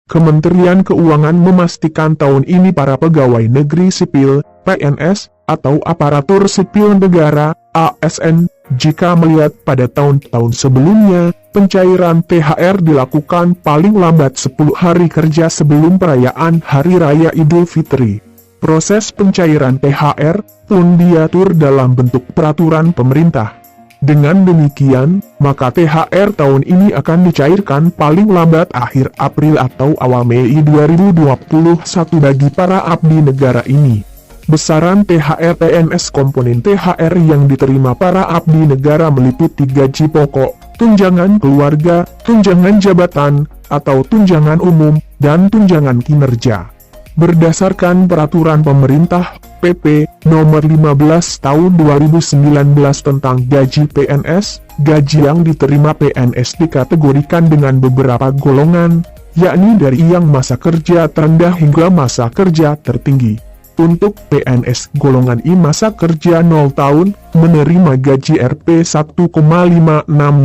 Kementerian Keuangan memastikan tahun ini para pegawai negeri sipil, PNS, atau aparatur sipil negara, ASN, jika melihat pada tahun-tahun sebelumnya, pencairan THR dilakukan paling lambat 10 hari kerja sebelum perayaan Hari Raya Idul Fitri. Proses pencairan THR pun diatur dalam bentuk peraturan pemerintah. Dengan demikian, maka THR tahun ini akan dicairkan paling lambat akhir April atau awal Mei 2021 bagi para abdi negara ini. Besaran THR PNS komponen THR yang diterima para abdi negara meliputi gaji pokok, tunjangan keluarga, tunjangan jabatan, atau tunjangan umum, dan tunjangan kinerja. Berdasarkan peraturan pemerintah, PP Nomor 15 Tahun 2019 tentang gaji PNS, gaji yang diterima PNS dikategorikan dengan beberapa golongan, yakni dari yang masa kerja terendah hingga masa kerja tertinggi. Untuk PNS golongan I masa kerja 0 tahun, menerima gaji Rp 1,56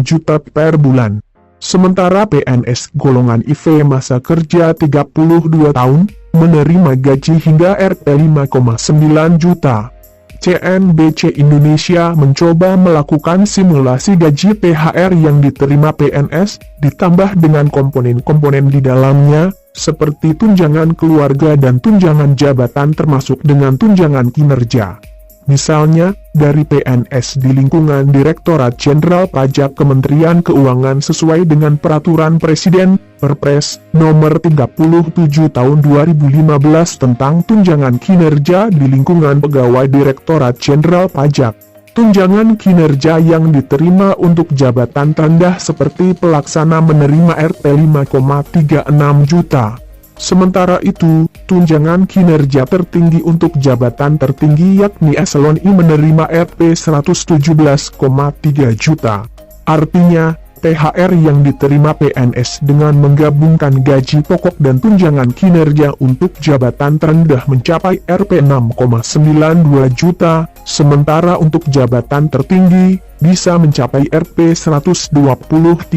juta per bulan. Sementara PNS golongan IV masa kerja 32 tahun, menerima gaji hingga Rp 5,9 juta. CNBC Indonesia mencoba melakukan simulasi gaji THR yang diterima PNS, ditambah dengan komponen-komponen di dalamnya, seperti tunjangan keluarga dan tunjangan jabatan termasuk dengan tunjangan kinerja. Misalnya, dari PNS di lingkungan Direktorat Jenderal Pajak Kementerian Keuangan sesuai dengan Peraturan Presiden, Perpres, Nomor 37 Tahun 2015 tentang tunjangan kinerja di lingkungan pegawai Direktorat Jenderal Pajak. Tunjangan kinerja yang diterima untuk jabatan terendah seperti pelaksana menerima Rp 5,36 juta. Sementara itu, tunjangan kinerja tertinggi untuk jabatan tertinggi yakni eselon I menerima Rp 117,3 juta. Artinya, THR yang diterima PNS dengan menggabungkan gaji pokok dan tunjangan kinerja untuk jabatan terendah mencapai Rp 6,92 juta, sementara untuk jabatan tertinggi, bisa mencapai Rp 123,2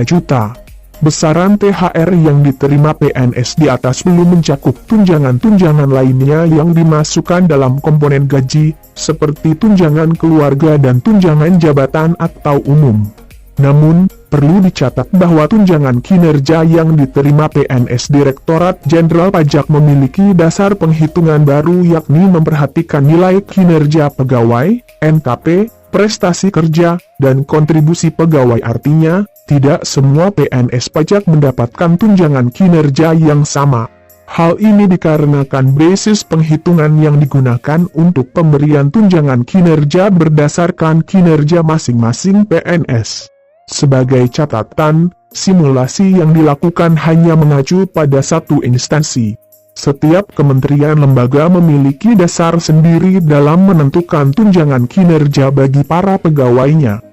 juta. Besaran THR yang diterima PNS di atas belum mencakup tunjangan-tunjangan lainnya yang dimasukkan dalam komponen gaji, seperti tunjangan keluarga dan tunjangan jabatan atau umum. Namun, perlu dicatat bahwa tunjangan kinerja yang diterima PNS Direktorat Jenderal Pajak memiliki dasar penghitungan baru yakni memperhatikan nilai kinerja pegawai, NKP, prestasi kerja, dan kontribusi pegawai. Artinya, tidak semua PNS pajak mendapatkan tunjangan kinerja yang sama. Hal ini dikarenakan basis penghitungan yang digunakan untuk pemberian tunjangan kinerja berdasarkan kinerja masing-masing PNS. Sebagai catatan, simulasi yang dilakukan hanya mengacu pada satu instansi. Setiap kementerian lembaga memiliki dasar sendiri dalam menentukan tunjangan kinerja bagi para pegawainya.